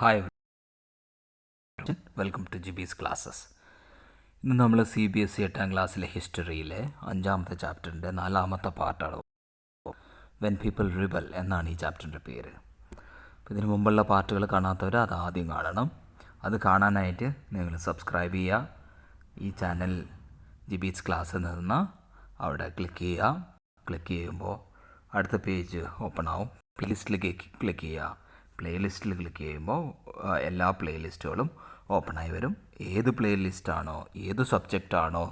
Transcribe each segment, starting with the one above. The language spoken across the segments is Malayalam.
ഹായ്, വെൽക്കം ടു ജിബീസ് ക്ലാസ്സസ്. ഇന്ന് നമ്മൾ CBSE 8ാം ക്ലാസ്സിലെ ഹിസ്റ്ററിയിലെ 5ാമത്തെ ചാപ്റ്ററിൻ്റെ 4ാമത്തെ പാർട്ടാണ്. വെൻ പീപ്പിൾ റിബൽ എന്നാണ് ഈ ചാപ്റ്ററിൻ്റെ പേര്. അപ്പോൾ ഇതിനു മുമ്പുള്ള പാർട്ടുകൾ കാണാത്തവർ അത് ആദ്യം കാണണം. അത് കാണാനായിട്ട് നിങ്ങൾ സബ്സ്ക്രൈബ് ചെയ്യുക. ഈ ചാനൽ ജിബീസ് ക്ലാസ് നിന്ന് അവിടെ ക്ലിക്ക് ചെയ്യുക. ക്ലിക്ക് ചെയ്യുമ്പോൾ അടുത്ത പേജ് ഓപ്പൺ ആവും. പ്ലേലിസ്റ്റിലേക്ക് ക്ലിക്ക് ചെയ്യുക. പ്ലേലിസ്റ്റിൽ ക്ലിക്ക് ചെയ്യുമ്പോൾ എല്ലാ പ്ലേലിസ്റ്റുകളും ഓപ്പണായി വരും. ഏത് പ്ലേലിസ്റ്റാണോ, ഏത് സബ്ജക്റ്റാണോ,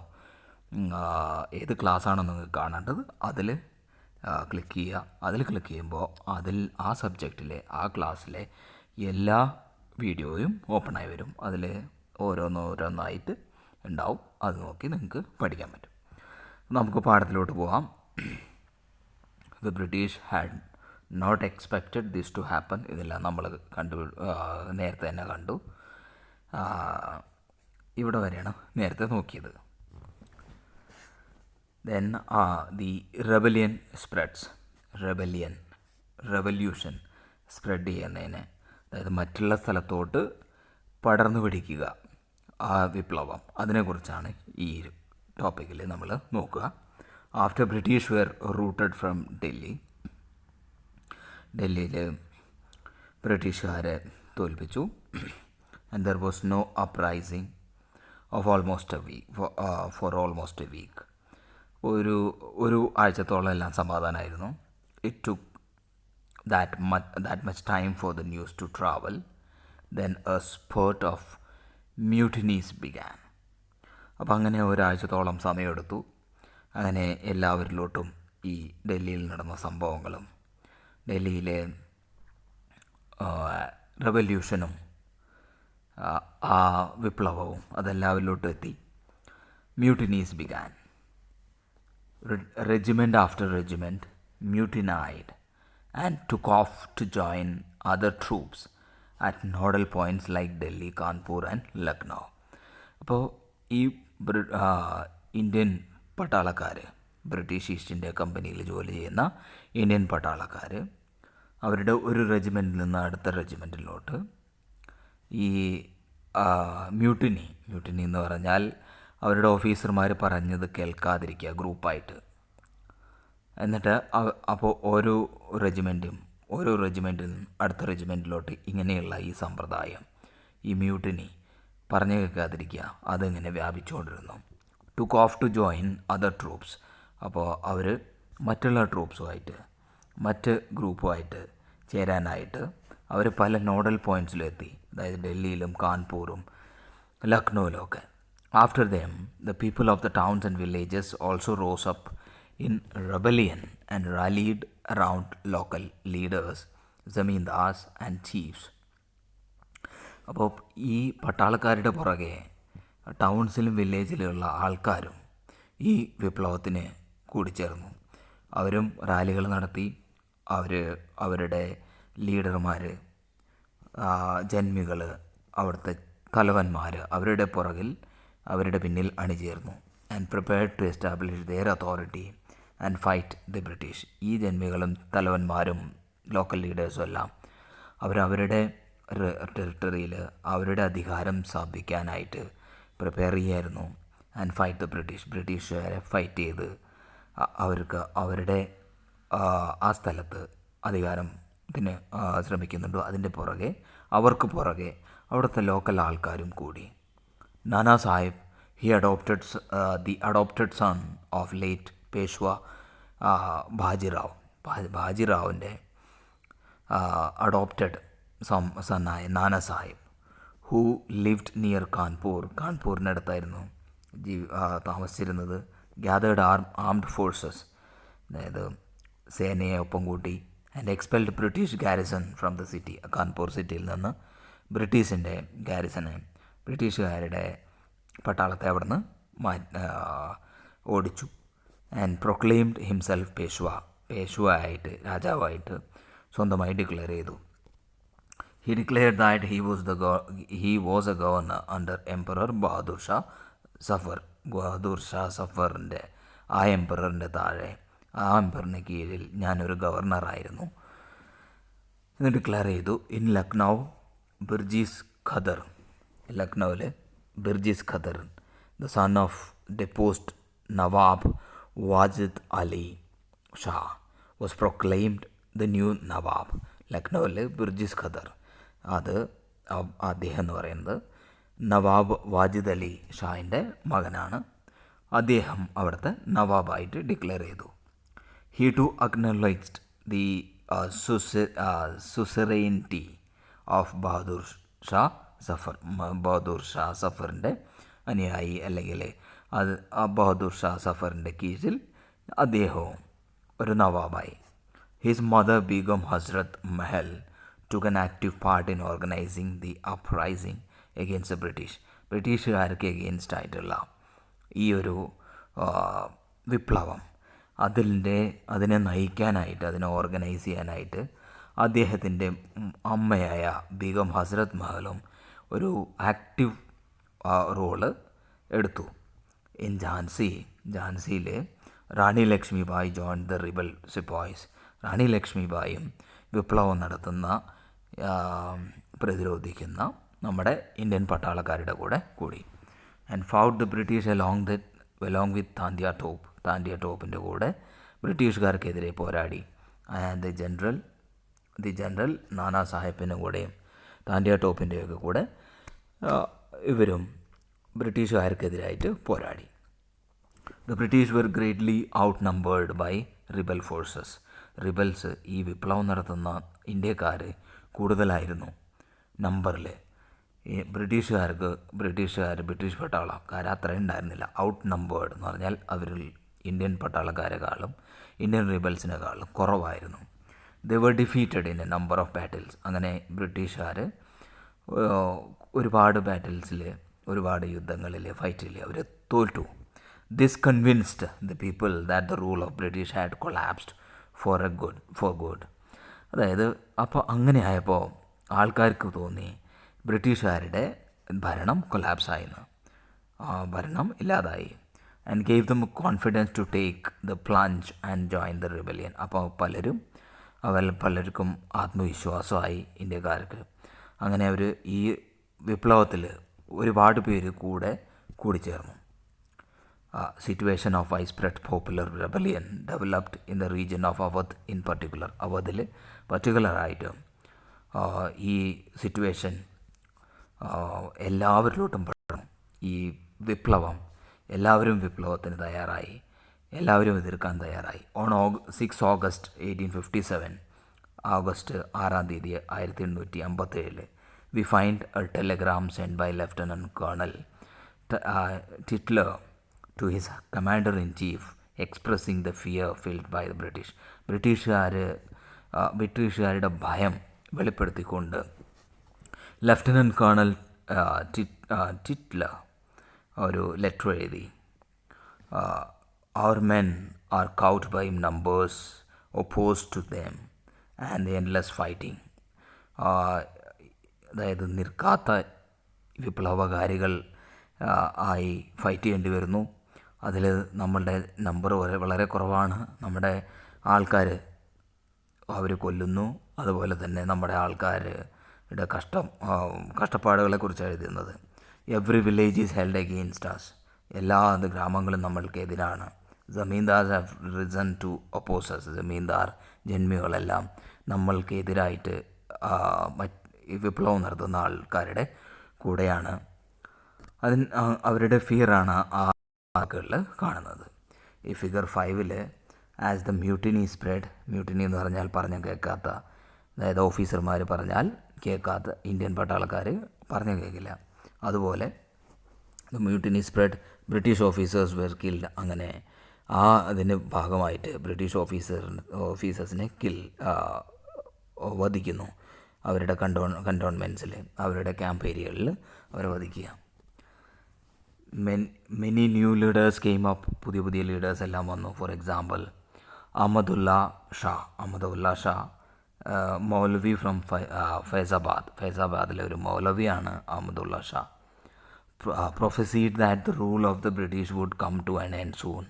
ഏത് ക്ലാസ്സാണോ നിങ്ങൾക്ക് കാണേണ്ടത് അതിൽ ക്ലിക്ക് ചെയ്യുക. അതിൽ ക്ലിക്ക് ചെയ്യുമ്പോൾ ആ സബ്ജക്റ്റിലെ ആ ക്ലാസ്സിലെ എല്ലാ വീഡിയോയും ഓപ്പണായി വരും. അതിൽ ഓരോന്നോരോന്നായിട്ട് ഉണ്ടാവും. അത് നോക്കി നിങ്ങൾക്ക് പഠിക്കാൻ പറ്റും. നമുക്ക് പാഠത്തിലോട്ട് പോകാം. The British had not expected this to happen. ഇതെല്ലാം നമ്മൾ നേരത്തെ തന്നെ കണ്ടു. ഇവിടെ വരെയാണ് നേരത്തെ നോക്കിയത്. Then the rebellion spreads. Revolution spread ചെയ്യുന്നതിന്, അതായത് മറ്റുള്ള സ്ഥലത്തോട്ട് പടർന്നു പിടിക്കുക, ആ വിപ്ലവം, അതിനെക്കുറിച്ചാണ് ഈ ടോപ്പിക്കിൽ നമ്മൾ നോക്കുക. After British were routed from ഡൽഹിയിൽ ബ്രിട്ടീഷുകാരെ തോൽപ്പിച്ചു. And there was no uprising of for almost a week. ഒരു ആഴ്ചത്തോളം എല്ലാം സമാധാനമായിരുന്നു. It took that much time for the news to travel. Then a spurt of mutinies began. അപ്പോൾ അങ്ങനെ ഒരാഴ്ചത്തോളം സമയമെടുത്തു. അങ്ങനെ എല്ലാവരിലോട്ടും ഈ ഡൽഹിയിൽ നടന്ന സംഭവങ്ങളും ഡൽഹിയിലെ റെവല്യൂഷനും ആ വിപ്ലവവും അതെല്ലാവരിലോട്ടും എത്തി. Mutinies began. Regiment after regiment mutinied and took off to join other troops at nodal points like Delhi, Kanpur and Lucknow. അപ്പോൾ ഈ ഇന്ത്യൻ പട്ടാളക്കാർ, ബ്രിട്ടീഷ് ഈസ്റ്റ് ഇന്ത്യ കമ്പനിയിൽ ജോലി ചെയ്യുന്ന ഇന്ത്യൻ പട്ടാളക്കാർ അവരുടെ ഒരു റെജിമെൻറ്റിൽ നിന്ന് അടുത്ത റെജിമെൻറ്റിലോട്ട് ഈ മ്യൂട്ടിനി എന്ന് പറഞ്ഞാൽ അവരുടെ ഓഫീസർമാർ പറഞ്ഞത് കേൾക്കാതിരിക്കുക ഗ്രൂപ്പായിട്ട്. എന്നിട്ട് അപ്പോൾ ഓരോ റെജിമെൻറ്റിൽ നിന്ന് അടുത്ത റെജിമെൻറ്റിലോട്ട് ഇങ്ങനെയുള്ള ഈ സമ്പ്രദായം, ഈ മ്യൂട്ടിനി പറഞ്ഞു കേൾക്കാതിരിക്കുക, അതിങ്ങനെ വ്യാപിച്ചുകൊണ്ടിരുന്നു. Took off to join other troops. അപ്പോൾ അവർ മറ്റുള്ള ട്രൂപ്സുമായിട്ട്, മറ്റ് ഗ്രൂപ്പുമായിട്ട് ചേരാനായിട്ട് അവർ പല നോഡൽ പോയിൻറ്റ്സിലും എത്തി. അതായത് ഡൽഹിയിലും കാൺപൂറും ലക്നൗവിലുമൊക്കെ. After them the people of the towns and villages also rose up in rebellion and rallied around local leaders, zamindars and chiefs. അപ്പോൾ ഈ പട്ടാളക്കാരുടെ പുറകെ ടൗൺസിലും വില്ലേജിലുള്ള ആൾക്കാരും ഈ വിപ്ലവത്തിന് കൂടിച്ചേർന്നു. അവരും റാലികൾ നടത്തി. അവരുടെ ലീഡർമാർ, ജന്മികൾ, അവിടുത്തെ തലവന്മാർ അവരുടെ പുറകിൽ, അവരുടെ പിന്നിൽ അണിചേർന്നു. And prepared to establish their authority and fight the British. ഈ ജന്മികളും തലവന്മാരും ലോക്കൽ ലീഡേഴ്സും എല്ലാം അവരവരുടെ ടെറിട്ടറിയിൽ അവരുടെ അധികാരം സ്ഥാപിക്കാനായിട്ട് പ്രിപ്പയർ ചെയ്യായിരുന്നു. ആൻഡ് ഫൈറ്റ് ദ ബ്രിട്ടീഷുകാരെ ഫൈറ്റ് ചെയ്ത് അവർക്ക് അവരുടെ ആ സ്ഥലത്ത് അധികാരത്തിന് ശ്രമിക്കുന്നുണ്ടോ അതിൻ്റെ പുറകെ, അവർക്ക് പുറകെ അവിടുത്തെ ലോക്കൽ ആൾക്കാരും കൂടി. Nana Sahib, the adopted son of late Peshwa ബാജിറാവിൻ്റെ അഡോപ്റ്റഡ് സണ്ണായ Nana Sahib, who lived near കാൺപൂരിനടുത്തായിരുന്നു താമസിച്ചിരുന്നത്. ഗ്യാതേർഡ് ആംഡ് ഫോഴ്സസ്, അതായത് സേനയെ ഒപ്പം കൂട്ടി. And expelled British garrison from the city. Kanpur സിറ്റിയിൽ നിന്ന് ബ്രിട്ടീഷിൻ്റെ ഗാരിസനെ, ബ്രിട്ടീഷുകാരുടെ പട്ടാളത്തെ അവിടുന്ന് ഓടിച്ചു. ആൻഡ് പ്രൊക്ലെയിംഡ് ഹിംസെൽഫ് പേഷ്വ രാജാവായിട്ട് സ്വന്തമായി ഡിക്ലെയർ ചെയ്തു. He declared that he was a governor under Emperor Bahadur Shah സഫറിൻ്റെ ആ എംപററിൻ്റെ താഴെ, ആ എംപറിന് കീഴിൽ ഞാനൊരു ഗവർണറായിരുന്നു എന്ന് ഡിക്ലെയർ ചെയ്തു. ഇൻ ലക്നൗ ബിർജീസ് ഖദർ, ലക്നൗവിലെ Birjis Qadr, the son of deposed nawab Wajid Ali Shah was proclaimed the new nawab. ലക്നൗവിലെ ബിർജീസ് ഖദർ, അത് അദ്ദേഹം എന്ന് പറയുന്നത് നവാബ് വാജിദ് അലി ഷാഹിൻ്റെ മകനാണ്. അദ്ദേഹം അവിടുത്തെ നവാബായിട്ട് ഡിക്ലെയർ ചെയ്തു. He too acknowledged the suzerainty of Bahadur Shah Zafar. Bahadur Shah സഫറിൻ്റെ അനുയായി, അല്ലെങ്കിൽ അത് ബഹദൂർ ഷാ സഫറിൻ്റെ കീഴിൽ അദ്ദേഹവും ഒരു നവാബായി. His mother Begum Hazrat Mahal took an active part in organizing the uprising against the British. ബ്രിട്ടീഷുകാർക്ക് എഗെയിൻസ്റ്റ് ആയിട്ടുള്ള ഈ ഒരു വിപ്ലവം അതിനെ നയിക്കാനായിട്ട്, അതിനെ ഓർഗനൈസ് ചെയ്യാനായിട്ട് അദ്ദേഹത്തിൻ്റെ അമ്മയായ ബീഗം ഹസ്രത്ത് മഹലും ഒരു ആക്റ്റീവ് റോള് എടുത്തു. ഇൻ ഝാൻസിയിൽ Rani Lakshmibai join the rebel sepoys. Rani ലക്ഷ്മിബായും വിപ്ലവം നടത്തുന്ന പ്രതിരോധിക്കുന്ന നമ്മുടെ ഇന്ത്യൻ പട്ടാളക്കാരുടെ കൂടി. And fought the British along with Tantia ടോപ്പിൻ്റെ കൂടെ ബ്രിട്ടീഷുകാർക്കെതിരെ പോരാടി. ആൻഡ് ദി ജനറൽ നാനാ സാഹിബിൻ്റെ കൂടെയും താന്തിയ ടോപ്പിൻ്റെയൊക്കെ കൂടെ ഇവരും ബ്രിട്ടീഷുകാർക്കെതിരായിട്ട് പോരാടി. The British were greatly outnumbered by rebel forces. Rebels, ഈ വിപ്ലവം നടത്തുന്ന ഇന്ത്യക്കാർ കൂടുതലായിരുന്നു നമ്പറിൽ. ഈ ബ്രിട്ടീഷ് പട്ടാളക്കാർ അത്രയും ഉണ്ടായിരുന്നില്ല. ഔട്ട് നമ്പേർഡ് എന്ന് പറഞ്ഞാൽ അവരിൽ ഇന്ത്യൻ പട്ടാളക്കാരെക്കാളും ഇന്ത്യൻ റിബൽസിനേക്കാളും കുറവായിരുന്നു. They were defeated in a number of battles. അങ്ങനെ ബ്രിട്ടീഷുകാർ ഒരുപാട് ബാറ്റിൽസിൽ, ഒരുപാട് യുദ്ധങ്ങളിൽ, ഫൈറ്റിൽ അവർ തോറ്റു. This convinced the people that the rule of British had collapsed for good. അതായത് അപ്പോൾ അങ്ങനെ ആയപ്പോൾ ആൾക്കാർക്ക് തോന്നി ബ്രിട്ടീഷുകാരുടെ ഭരണം കൊലാപ്സായിന്ന്, ഭരണം ഇല്ലാതായി. And gave them confidence to take the plunge and join the rebellion. അപ്പോൾ പലർക്കും ആത്മവിശ്വാസമായി ഇന്ത്യക്കാർക്ക്. അങ്ങനെ അവർ ഈ വിപ്ലവത്തിൽ ഒരുപാട് പേര് കൂടിച്ചേർന്നു. Situation of widespread popular rebellion developed in the region of Awadh in particular. അവധിൽ പർട്ടിക്കുലറായിട്ട് ഈ സിറ്റുവേഷൻ എല്ലാവരിലോട്ടും പടർന്നു. ഈ വിപ്ലവം, എല്ലാവരും വിപ്ലവത്തിന് തയ്യാറായി, എല്ലാവരും എതിർക്കാൻ തയ്യാറായി. On 6 August 1857, August 6 1857, we find a telegram sent by Lieutenant Colonel Tytler to his commander-in-chief expressing the fear felt by the British. ബ്രിട്ടീഷുകാരുടെ ഭയം വെളിപ്പെടുത്തിക്കൊണ്ട് ലഫ്റ്റനൻറ്റ് കേണൽ ടിറ്റ്ലർ ഒരു ലെറ്റർ എഴുതി. Our men are cowed by numbers opposed to them and the endless fighting. അതായത് നിൽക്കാത്ത വിപ്ലവകാരികൾ ആയി ഫൈറ്റ് ചെയ്യേണ്ടി വരുന്നു. അതിൽ നമ്മളുടെ നമ്പർ വളരെ കുറവാണ്. നമ്മുടെ ആൾക്കാർ അവർ കൊല്ലുന്നു. അതുപോലെ തന്നെ നമ്മുടെ ആൾക്കാരുടെ കഷ്ടപ്പാടുകളെക്കുറിച്ചാണ് എഴുതുന്നത്. Every village is held against us. എല്ലാ ഗ്രാമങ്ങളും നമ്മൾക്കെതിരാണ്. Zamindars have reason to opposes. ജന്മികളെല്ലാം നമ്മൾക്കെതിരായിട്ട് വിപ്ലവം നടത്തുന്ന ആൾക്കാരുടെ കൂടെയാണ്. അവരുടെ ഫിയറാണ് ആ വാക്കുകളിൽ കാണുന്നത്. ഈ figure 5 as the mutiny spread. Mutiny എന്ന് പറഞ്ഞാൽ പറഞ്ഞാൽ കേൾക്കാത്ത, അതായത് ഓഫീസർമാർ പറഞ്ഞാൽ കേൾക്കാത്ത, ഇന്ത്യൻ പട്ടാളക്കാർ പറഞ്ഞാൽ കേൾക്കില്ല. അതുപോലെ the mutiny spread, British officers were killed. അങ്ങനെ അതിൻ്റെ ഭാഗമായിട്ട് ബ്രിട്ടീഷ് ഓഫീസേഴ്സിനെ വധിക്കുന്നു. അവരുടെ കണ്ടോൺമെൻറ്റ്സിൽ, അവരുടെ ക്യാമ്പ് ഏരിയകളിൽ അവരെ വധിക്കുക. Many new leaders came up. പുതിയ ലീഡേഴ്സ് എല്ലാം വന്നു. For example Ahmadullah Shah, maulvi from ഫൈസാബാദിലെ ഒരു മൗലവിയാണ് Ahmadullah Shah. Prophesied that the rule of the British would come to an end soon.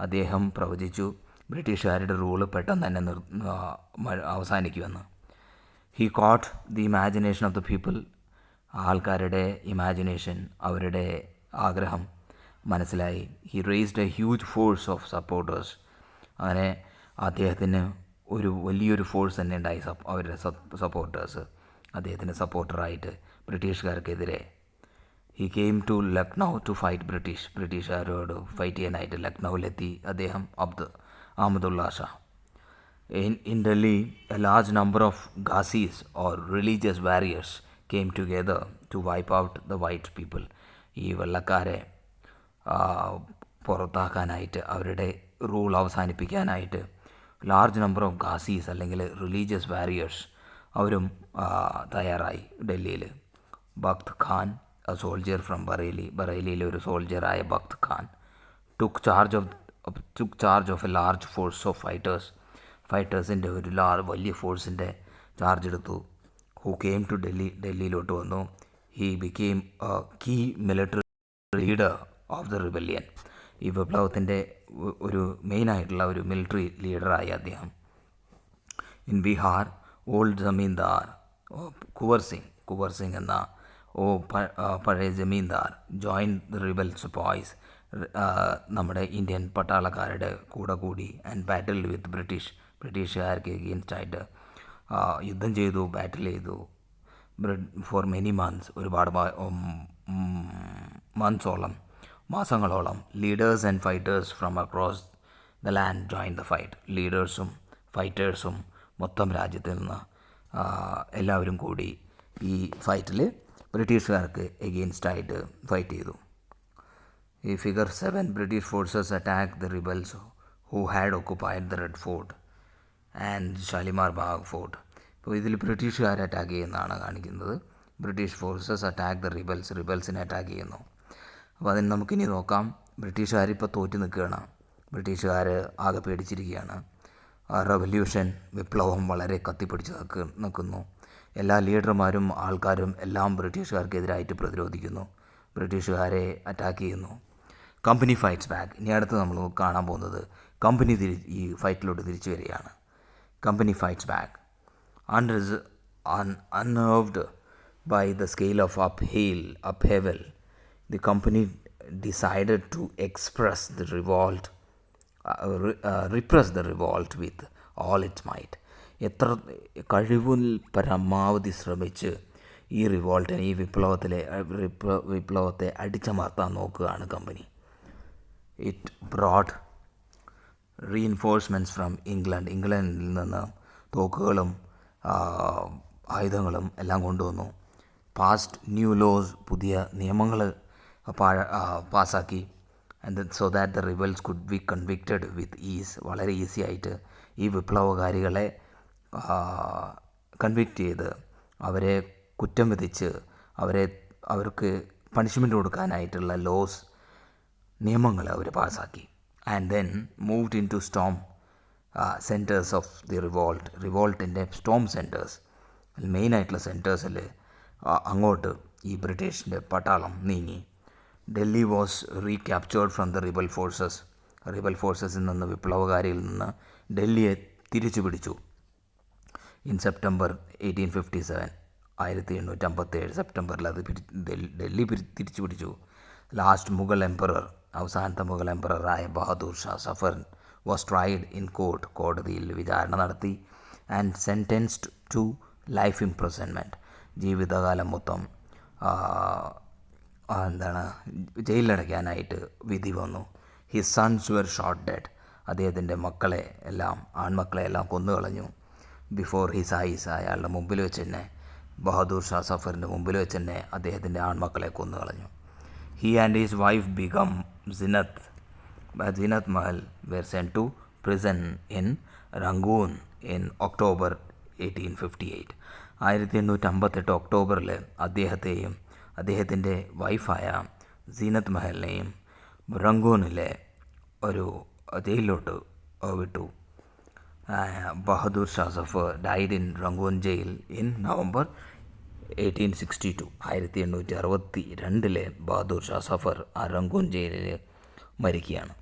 അദ്ദേഹം പ്രവചിച്ചു ബ്രിട്ടീഷുകാരുടെ റൂള് പെട്ടെന്ന് തന്നെ അവസാനിക്കുമെന്ന്. He caught the imagination of the people. ആൾക്കാരുടെ ഇമാജിനേഷൻ, അവരുടെ ആഗ്രഹം മനസ്സിലായി. He raised a huge force of supporters. അങ്ങനെ അദ്ദേഹത്തിന് ഒരു വലിയൊരു ഫോഴ്സ് തന്നെ ഉണ്ടായി, അവരുടെ സപ്പോർട്ടേഴ്സ് അദ്ദേഹത്തിന് സപ്പോർട്ടറായിട്ട് ബ്രിട്ടീഷുകാർക്കെതിരെ. He came to Lucknow to fight ബ്രിട്ടീഷുകാരോട് ഫൈറ്റ് ചെയ്യാനായിട്ട് ലക്നൗവിലെത്തി അദ്ദേഹം Ahmadullah Shah. In Delhi, a large number of Ghazis or religious warriors came together to wipe out the white people. ഈ വെള്ളക്കാരെ പുറത്താക്കാനായിട്ട്, അവരുടെ റൂൾ അവസാനിപ്പിക്കാനായിട്ട് ലാർജ് നമ്പർ ഓഫ് ഘാസീസ് അല്ലെങ്കിൽ റിലീജിയസ് വാരിയേഴ്സ് അവരും തയ്യാറായി ഡൽഹിയിൽ. ബഖ്ത് ഖാൻ, എ സോൾജിയർ ഫ്രം ബറേലിയിലെ ഒരു സോൾജിയറായ ബഖ്ത് Khan took charge of a large force of ഫൈറ്റേഴ്സിൻ്റെ ഒരു വലിയ ഫോഴ്സിൻ്റെ ചാർജ് എടുത്തു. ഹു കെയിം ടു ഡൽഹിയിലോട്ട് വന്നു. He became key military leader of the rebellion. ഈ വിപ്ലവത്തിൻ്റെ ഒരു മെയിനായിട്ടുള്ള ഒരു മിലിറ്ററി ലീഡറായി അദ്ദേഹം. ഇൻ ബീഹാർ, ഓൾഡ് ജമീന്ദാർ കുവർ സിംഗ് എന്ന പഴയ zamindar join the rebels boys, നമ്മുടെ ഇന്ത്യൻ പട്ടാളക്കാരുടെ കൂടി ആൻഡ് ബാറ്റിൽ വിത്ത് ബ്രിട്ടീഷുകാർക്ക് എഗെയിൻസ്റ്റായിട്ട് യുദ്ധം ചെയ്തു, ബാറ്റിൽ ചെയ്തു. ഫോർ മെനി മന്ത്സ്, ഒരുപാട് മാസങ്ങളോളം leaders and fighters from across the land join the fight. ലീഡേഴ്സും ഫൈറ്റേഴ്സും മൊത്തം രാജ്യത്തിൽ നിന്ന് എല്ലാവരും കൂടി ഈ ഫൈറ്റിൽ ബ്രിട്ടീഷുകാർക്ക് എഗെയിൻസ്റ്റായിട്ട് ഫൈറ്റ് ചെയ്തു. ഈ figure 7, British forces attack the rebels who had occupied the red fort and Shalimar Bagh fort. ഇപ്പോൾ ഇതിൽ ബ്രിട്ടീഷുകാരെ അറ്റാക്ക് ചെയ്യുന്നതാണ് കാണിക്കുന്നത്. ബ്രിട്ടീഷ് ഫോഴ്സസ് അറ്റാക്ക് ദ റിബൽസിനെ അറ്റാക്ക് ചെയ്യുന്നു. അപ്പോൾ അതിന് നമുക്കിനി നോക്കാം. ബ്രിട്ടീഷുകാരിപ്പോൾ തോറ്റു നിൽക്കുകയാണ്. ബ്രിട്ടീഷുകാർ ആകെ പേടിച്ചിരിക്കുകയാണ്. വിപ്ലവം വളരെ കത്തിപ്പിടിച്ച് നിൽക്കുന്നു. എല്ലാ ലീഡർമാരും ആൾക്കാരും എല്ലാം ബ്രിട്ടീഷുകാർക്കെതിരായിട്ട് പ്രതിരോധിക്കുന്നു, ബ്രിട്ടീഷുകാരെ അറ്റാക്ക് ചെയ്യുന്നു. Company fights back. ഇനി അടുത്ത് നമ്മൾ കാണാൻ പോകുന്നത് കമ്പനി ഈ ഫൈറ്റിലോട്ട് തിരിച്ചു വരികയാണ്. Company fights back. Unnerved by the scale of upheaval, the company decided to repress the revolt with all its might. എത്ര കഴിവിൽ പരമാവധി ശ്രമിച്ച് ഈ വിപ്ലവത്തെ അടിച്ചമർത്താൻ നോക്കുകയാണ് കമ്പനി. ഇറ്റ് ബ്രോട്ട് റീഇൻഫോഴ്സ്മെൻറ്റ്സ് ഫ്രം ഇംഗ്ലണ്ടിൽ നിന്ന് തോക്കുകളും ആയുധങ്ങളും എല്ലാം കൊണ്ടുവന്നു. പാസ്റ്റ് ന്യൂ ലോസ്, പുതിയ നിയമങ്ങൾ പാസ്സാക്കി. And so that the rebels could be convicted with is. വളരെ ഈസി ആയിട്ട് ഈ വിപ്ലവകാരികളെ കൺവിക്റ്റ് ചെയ്ത് അവരെ കുറ്റം വിധിച്ച് അവർക്ക് പണിഷ്മെൻറ്റ് കൊടുക്കാനായിട്ടുള്ള നിയമങ്ങൾ അവർ പാസ്സാക്കി. And then moved in to storm centres of the റിവോൾട്ടിൻ്റെ സ്റ്റോം സെൻറ്റേഴ്സ്, മെയിനായിട്ടുള്ള സെൻറ്റേഴ്സിൽ അങ്ങോട്ട് ഈ ബ്രിട്ടീഷിൻ്റെ പട്ടാളം നീങ്ങി. Delhi was recaptured from the rebel ഫോഴ്സസിൽ നിന്ന്, വിപ്ലവകാരിയിൽ നിന്ന് ഡൽഹിയെ തിരിച്ചു പിടിച്ചു. ഇൻ സെപ്റ്റംബർ 1857, 1857 സെപ്റ്റംബറിൽ അത് ഡൽഹി തിരിച്ചു പിടിച്ചു. ലാസ്റ്റ് അവസാനത്തെ മുഗൾ എംപററായ Bahadur Shah Zafar was tried in കോടതിയിൽ വിചാരണ നടത്തി. And sentenced to life imprisonment, ജീവിതകാലം മൊത്തം ജയിലിലടയ്ക്കാനായിട്ട് വിധി വന്നു. His sons were shot dead, അദ്ദേഹത്തിൻ്റെ ആൺമക്കളെ എല്ലാം കൊന്നുകളഞ്ഞു. ബിഫോർ ഹിസ് ഐസ്, അയാളുടെ മുമ്പിൽ വെച്ച് തന്നെ, ബഹാദൂർ ഷാ സഫറിൻ്റെ മുമ്പിൽ വെച്ച് തന്നെ അദ്ദേഹത്തിൻ്റെ ആൺമക്കളെ കൊന്നുകളഞ്ഞു. He and his wife Begum Zinat Mahal were sent to prison in Rangoon in October 1858. 1858 ഒക്ടോബറിൽ അദ്ദേഹത്തെയും അദ്ദേഹത്തിൻ്റെ വൈഫായ സീനത്ത് മഹലിനെയും റംഗൂണിലെ ഒരു ജയിലിലോട്ട് വിട്ടു. Bahadur Shah Zafar died in Rangoon jail in November 1862. 1862 Bahadur Shah Zafar ആ റംഗൂൺ ജയിലിൽ മരിക്കുകയാണ്.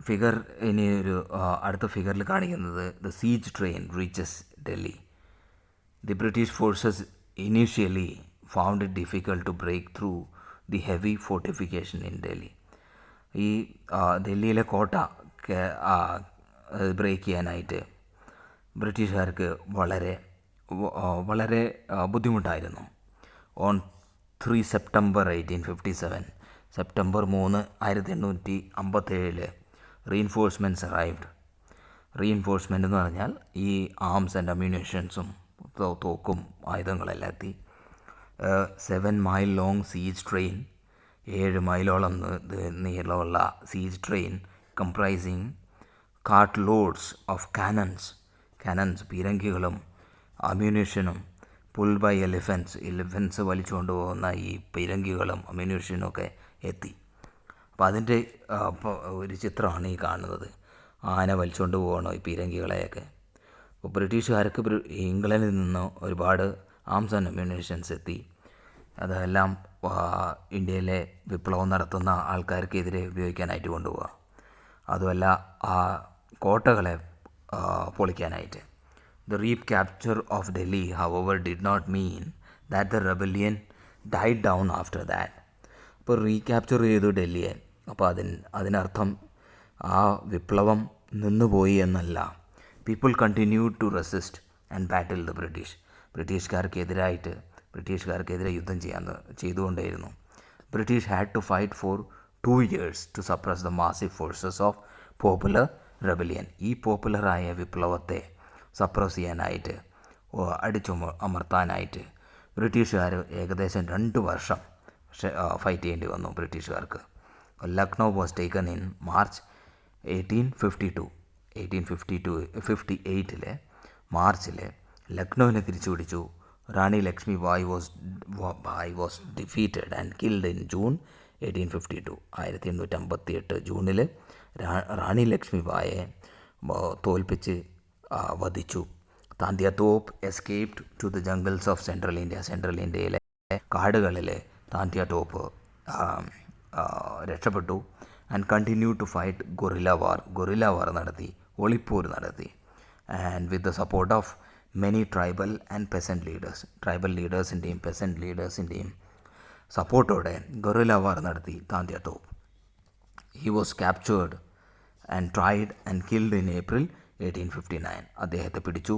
ഫിഗർ ഇനി ഒരു അടുത്ത ഫിഗറിൽ കാണിക്കുന്നത് the siege train reaches Delhi. The British forces initially found it difficult to break through the heavy fortification in Delhi. ഈ ഡൽഹിയിലെ കോട്ട ബ്രേക്ക് ചെയ്യാനായിട്ട് ബ്രിട്ടീഷുകാർക്ക് വളരെ വളരെ ബുദ്ധിമുട്ടായിരുന്നു. On 3 September 1857, September 3, 1857 reinforcements arrived. Reinforcement എന്ന് പറഞ്ഞാൽ ഈ ആംസ് ആൻഡ് അമ്യൂണിഷൻസും തോക്കും ആയുധങ്ങളെല്ലാം എത്തി. 7 മൈൽ ലോങ് സീജ് ട്രെയിൻ, 7 മൈലോളം നീളമുള്ള siege train comprising cart loads of cannons പീരങ്കികളും അമ്യൂണിഷനും പുൾ ബൈ എലിഫൻസ് വലിച്ചുകൊണ്ട് പോകുന്ന ഈ പീരങ്കികളും അമ്യൂണിഷനും ഒക്കെ എത്തി. അപ്പോൾ അതിൻ്റെ ഒരു ചിത്രമാണ് ഈ കാണുന്നത്. ആന വലിച്ചുകൊണ്ട് പോകണോ ഈ പീരങ്കികളെയൊക്കെ. അപ്പോൾ ബ്രിട്ടീഷുകാർക്ക് ഇംഗ്ലണ്ടിൽ നിന്ന് ഒരുപാട് ആംസ് ആൻഡ് അമ്യൂണിഷൻസ് എത്തി. അതെല്ലാം ഇന്ത്യയിലെ വിപ്ലവം നടത്തുന്ന ആൾക്കാർക്കെതിരെ ഉപയോഗിക്കാനായിട്ട് കൊണ്ടുപോവുക. അതുമല്ല ആ കോട്ടകളെ പൊളിക്കാനായിട്ട്. The recapture of Delhi, however, did not mean that the rebellion died down after that. അപ്പോൾ റീക്യാപ്ചർ ചെയ്തു ഡൽഹിയെ. അപ്പോൾ അതിനർത്ഥം ആ വിപ്ലവം നിന്നുപോയി എന്നല്ല. People continued to resist and battle the ബ്രിട്ടീഷുകാർക്കെതിരെ യുദ്ധം ചെയ്തുകൊണ്ടേയിരുന്നു. British had to fight for 2 years to suppress the massive forces of popular rebellion. ഈ പോപ്പുലറായ വിപ്ലവത്തെ സപ്രസ് ചെയ്യാനായിട്ട് അമർത്താനായിട്ട് ബ്രിട്ടീഷുകാർ ഏകദേശം 2 വർഷം ഫൈറ്റ് ചെയ്യേണ്ടി വന്നു ബ്രിട്ടീഷുകാർക്ക്. Lucknow was taken in March 1858 മാർച്ചിൽ ലക്നൗവിനെ തിരിച്ചു പിടിച്ചു. Rani Lakshmi Bai was defeated and killed in June 1852. 1858 ജൂണിൽ റാണി ലക്ഷ്മി ബായെ തോൽപ്പിച്ച് വധിച്ചു. Tantia Tope escaped to the jungles of central ഇന്ത്യയിലെ കാടുകളിൽ താന്തിയ ടോപ്പ് രക്ഷപ്പെട്ടു. And continue to fight guerrilla war നടത്തി, ഒളിപ്പോർ നടത്തി. And with the support of many tribal ലീഡേഴ്സിൻ്റെയും പെസൻറ്റ് ലീഡേഴ്സിൻ്റെയും സപ്പോർട്ടോടെ ഗൊറില്ല വാർ നടത്തി Tantia Tope. He was captured and tried and killed in April 1859. അദ്ദേഹത്തെ പിടിച്ചു.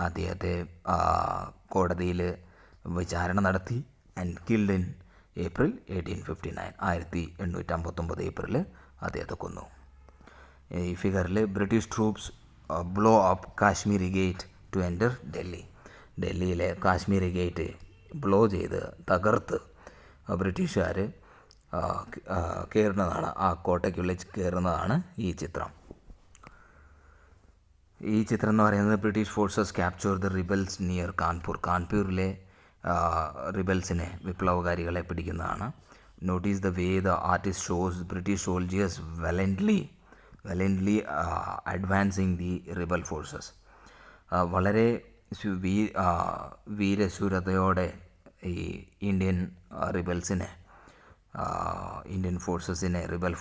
അദ്ദേഹത്തെ കോടതിയിൽ വിചാരണ നടത്തി. And killed in April 1859. 1859 April അദ്ദേഹത്തെ കൊന്നു. ഈ ഫിഗറിൽ British troops blow up Kashmiri gate to enter Delhi. ഡൽഹിയിലെ കാശ്മീരി ഗേറ്റ് ബ്ലോ ചെയ്ത് തകർത്ത് ബ്രിട്ടീഷുകാർ കയറുന്നതാണ്, ആ കോട്ടയ്ക്കുള്ളിൽ കയറുന്നതാണ് ഈ ചിത്രം. ഈ ചിത്രം എന്ന് പറയുന്നത് British forces capture the rebels near കാൺപൂരിലെ റിബൽസിനെ, വിപ്ലവകാരികളെ പിടിക്കുന്നതാണ്. Notice the way the artist shows British soldiers valiantly advancing the rebel forces. വളരെ വീരശൂരതയോടെ ഈ ഇന്ത്യൻ റിബൽ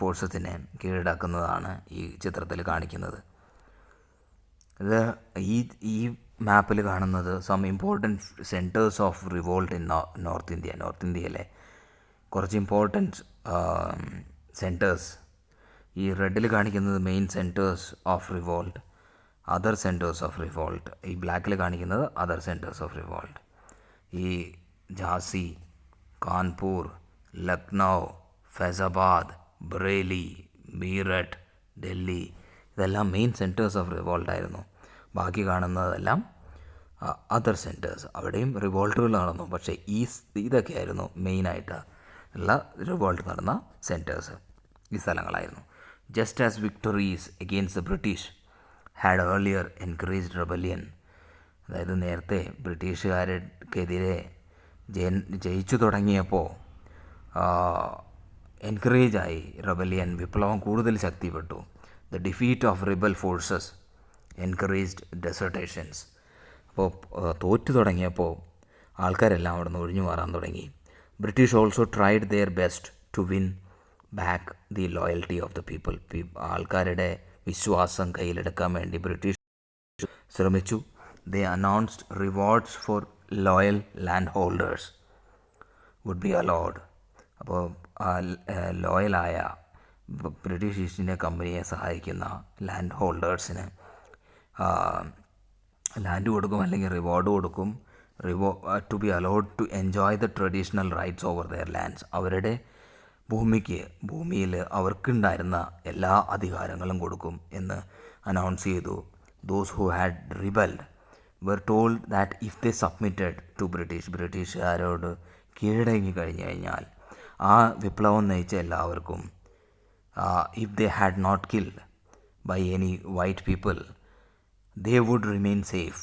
ഫോഴ്സസിനെ കീഴടക്കുന്നതാണ് ഈ ചിത്രത്തിൽ കാണിക്കുന്നത്. ഈ മാപ്പിൽ കാണുന്നത് some important centres of revolt in north ഇന്ത്യയിലെ കുറച്ച് ഇമ്പോർട്ടൻറ്റ് സെൻറ്റേഴ്സ്. ഈ റെഡിൽ കാണിക്കുന്നത് main centres of revolt, other centres of revolt. ഈ ബ്ലാക്കിൽ കാണിക്കുന്നത് അതർ സെൻറ്റേഴ്സ് ഓഫ് റിവോൾട്ട്. ഈ ഝാൻസി, കാൺപൂർ, ലക്നൗ, ഫൈസാബാദ്, ബറേലി, മീററ്റ്, ഡൽഹി ഇതെല്ലാം മെയിൻ സെൻറ്റേഴ്സ് ഓഫ് റിവോൾട്ടായിരുന്നു. ബാക്കി കാണുന്നതെല്ലാം അതർ സെൻറ്റേഴ്സ്. അവിടെയും റിവോൾട്ടുകൾ നടന്നു, പക്ഷേ ഇതൊക്കെയായിരുന്നു മെയിനായിട്ട് ഉള്ള റിവോൾട്ട് നടന്ന സെൻറ്റേഴ്സ്. ഈ സ്ഥലങ്ങളായിരുന്നു. Just as victories against the British had earlier encouraged rebellion. അതായത് നേരത്തെ ബ്രിട്ടീഷുകാർക്കെതിരെ ജയിച്ചു തുടങ്ങിയപ്പോൾ എൻകറേജായി റെബലിയൻ, വിപ്ലവം കൂടുതൽ ശക്തിപ്പെട്ടു. The defeat of rebel forces encouraged desertions. അപ്പോൾ തോറ്റു തുടങ്ങിയപ്പോൾ ആൾക്കാരെല്ലാം അവിടെ നിന്ന് ഒഴിഞ്ഞു മാറാൻ തുടങ്ങി. British also tried their best to win back the loyalty of the people. ആൾക്കാരുടെ വിശ്വാസം കയ്യിലെടുക്കാൻ വേണ്ടി ബ്രിട്ടീഷ് ശ്രമിച്ചു. They announced rewards for loyal land holders would be allowed. അപ്പോൾ ലോയലായ ബ്രിട്ടീഷ് ഈസ്റ്റ് ഇന്ത്യ കമ്പനിയെ സഹായിക്കുന്ന ലാൻഡ് ഹോൾഡേഴ്സിന് ലാൻഡ് കൊടുക്കും, അല്ലെങ്കിൽ റിവാർഡ് കൊടുക്കും. To be allowed to enjoy the traditional rights over their lands. അവരുടെ ഭൂമിയിൽ അവർക്കുണ്ടായിരുന്ന എല്ലാ അധികാരങ്ങളും കൊടുക്കും എന്ന് അനൗൺസ് ചെയ്തു. Those who had rebelled were told that if they submitted to ബ്രിട്ടീഷുകാരോട് കീഴടങ്ങി കഴിഞ്ഞു കഴിഞ്ഞാൽ ആ വിപ്ലവം നയിച്ച എല്ലാവർക്കും if they had not killed by any white people they would remain safe.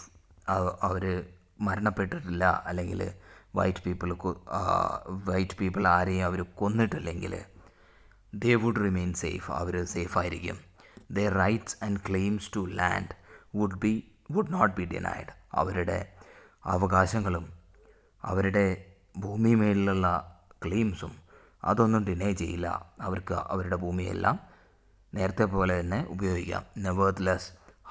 അവർ മരണപ്പെട്ടിട്ടില്ല, അല്ലെങ്കിൽ വൈറ്റ് പീപ്പിൾ ആരെയും അവർ കൊന്നിട്ടില്ലെങ്കിൽ they would remain safe, our സേഫായിരിക്കും. their rights and claims to land would not be denied. അവരുടെ അവകാശങ്ങളും അവരുടെ ഭൂമിമേലുള്ള ക്ലെയിംസും അതൊന്നും ഡിനൈ ചെയ്യില്ല. അവർക്ക് അവരുടെ ഭൂമിയെല്ലാം നേരത്തെ പോലെ തന്നെ ഉപയോഗിക്കാം. Nevertheless,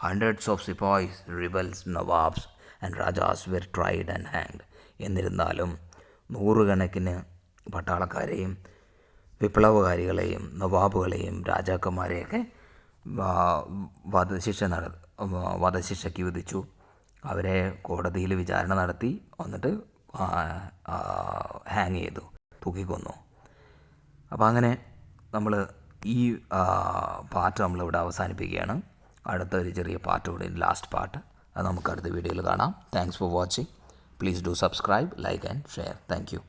hundreds of sepoys, rebels, nawabs and rajas were tried and hanged. എന്നിരുന്നാലും നൂറുകണക്കിന് പട്ടാളക്കാരെയും വിപ്ലവകാരികളെയും നവാബുകളെയും രാജാക്കന്മാരെയൊക്കെ വധശിക്ഷയ്ക്ക് വിധിച്ചു. അവരെ കോടതിയിൽ വിചാരണ നടത്തി, എന്നിട്ട് ഹാങ് ചെയ്തു, തൂക്കിക്കൊന്നു. അപ്പോൾ അങ്ങനെ നമ്മൾ ഈ പാർട്ട് നമ്മളിവിടെ അവസാനിപ്പിക്കുകയാണ്. അടുത്തൊരു ചെറിയ പാർട്ട് കൂടി, ലാസ്റ്റ് പാർട്ട്, അത് നമുക്ക് അടുത്ത വീഡിയോയിൽ കാണാം. Thanks for watching. Please do subscribe, like and share. Thank you.